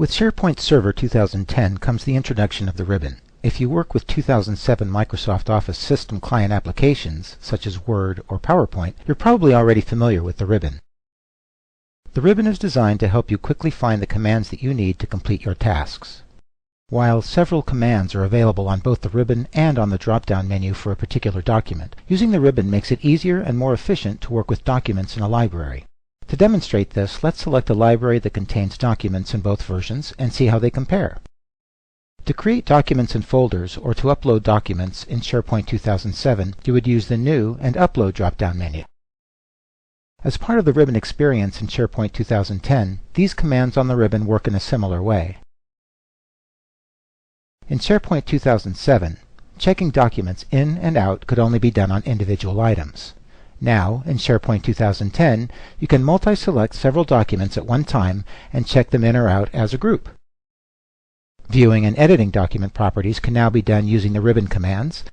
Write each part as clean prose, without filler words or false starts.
With SharePoint Server 2010 comes the introduction of the ribbon. If you work with 2007 Microsoft Office System Client applications, such as Word or PowerPoint, you're probably already familiar with the ribbon. The ribbon is designed to help you quickly find the commands that you need to complete your tasks. While several commands are available on both the ribbon and on the drop-down menu for a particular document, using the ribbon makes it easier and more efficient to work with documents in a library. To demonstrate this, let's select a library that contains documents in both versions and see how they compare. To create documents in folders or to upload documents in SharePoint 2007, you would use the New and Upload drop-down menu. As part of the ribbon experience in SharePoint 2010, these commands on the ribbon work in a similar way. In SharePoint 2007, checking documents in and out could only be done on individual items. Now, in SharePoint 2010, you can multi-select several documents at one time and check them in or out as a group. Viewing and editing document properties can now be done using the ribbon commands.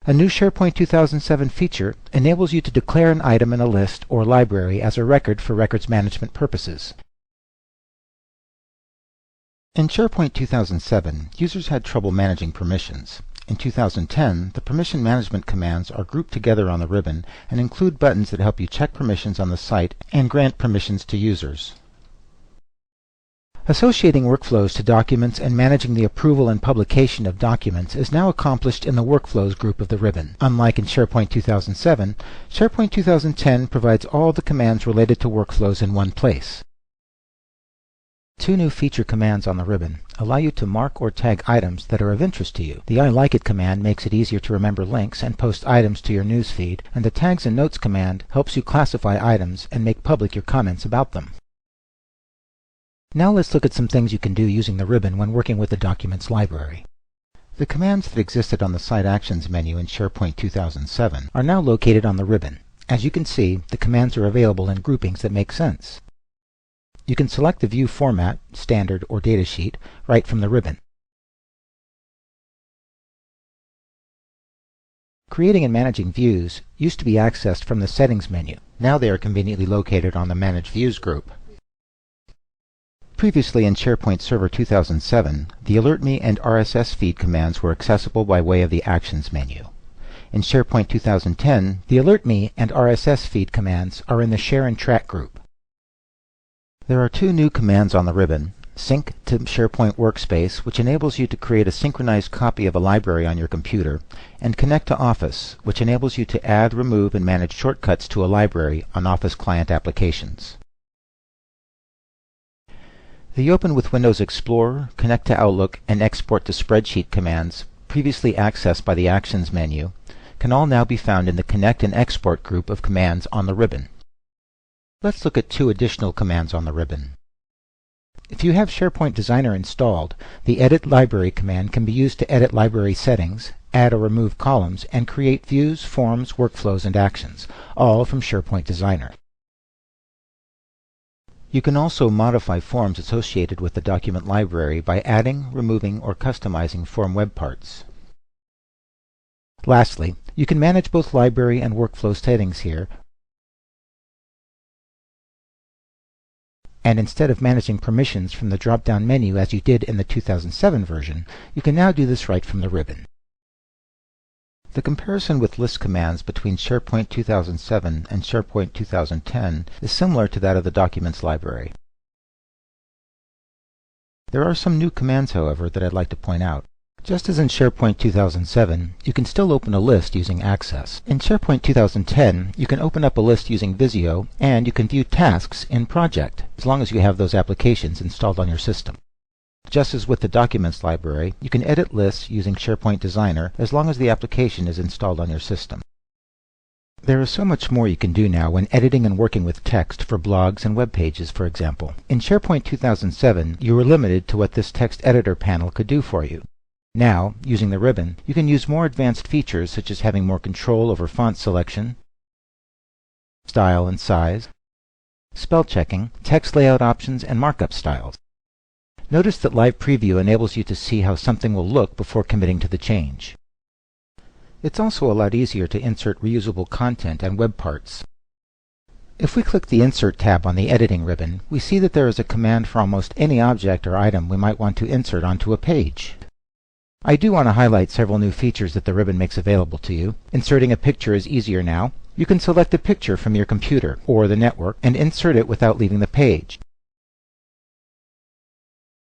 A new SharePoint 2007 feature enables you to declare an item in a list or library as a record for records management purposes. In SharePoint 2007, users had trouble managing permissions. In 2010, the permission management commands are grouped together on the ribbon and include buttons that help you check permissions on the site and grant permissions to users. Associating workflows to documents and managing the approval and publication of documents is now accomplished in the Workflows group of the ribbon. Unlike in SharePoint 2007, SharePoint 2010 provides all the commands related to workflows in one place. Two new feature commands on the ribbon allow you to mark or tag items that are of interest to you. The I Like It command makes it easier to remember links and post items to your newsfeed, and the Tags and Notes command helps you classify items and make public your comments about them. Now let's look at some things you can do using the ribbon when working with the Documents library. The commands that existed on the Site Actions menu in SharePoint 2007 are now located on the ribbon. As you can see, the commands are available in groupings that make sense. You can select the view format, standard or datasheet, right from the ribbon. Creating and managing views used to be accessed from the Settings menu. Now they are conveniently located on the Manage Views group. Previously in SharePoint Server 2007, the Alert Me and RSS Feed commands were accessible by way of the Actions menu. In SharePoint 2010, the Alert Me and RSS Feed commands are in the Share and Track group. There are two new commands on the ribbon: Sync to SharePoint Workspace, which enables you to create a synchronized copy of a library on your computer, and Connect to Office, which enables you to add, remove, and manage shortcuts to a library on Office client applications. The Open with Windows Explorer, Connect to Outlook, and Export to Spreadsheet commands, previously accessed by the Actions menu, can all now be found in the Connect and Export group of commands on the ribbon. Let's look at two additional commands on the ribbon. If you have SharePoint Designer installed, the Edit Library command can be used to edit library settings, add or remove columns, and create views, forms, workflows, and actions, all from SharePoint Designer. You can also modify forms associated with the document library by adding, removing, or customizing form web parts. Lastly, you can manage both library and workflow settings here, and instead of managing permissions from the drop-down menu as you did in the 2007 version, you can now do this right from the ribbon. The comparison with list commands between SharePoint 2007 and SharePoint 2010 is similar to that of the Documents library. There are some new commands, however, that I'd like to point out. Just as in SharePoint 2007, you can still open a list using Access. In SharePoint 2010, you can open up a list using Visio, and you can view tasks in Project, as long as you have those applications installed on your system. Just as with the Documents library, you can edit lists using SharePoint Designer as long as the application is installed on your system. There is so much more you can do now when editing and working with text for blogs and web pages, for example. In SharePoint 2007, you were limited to what this text editor panel could do for you. Now, using the ribbon, you can use more advanced features such as having more control over font selection, style and size, spell checking, text layout options, and markup styles. Notice that Live Preview enables you to see how something will look before committing to the change. It's also a lot easier to insert reusable content and web parts. If we click the Insert tab on the Editing ribbon, we see that there is a command for almost any object or item we might want to insert onto a page. I do want to highlight several new features that the ribbon makes available to you. Inserting a picture is easier now. You can select a picture from your computer or the network and insert it without leaving the page.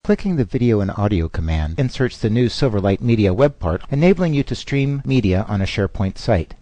Clicking the Video and Audio command inserts the new Silverlight Media web part, enabling you to stream media on a SharePoint site.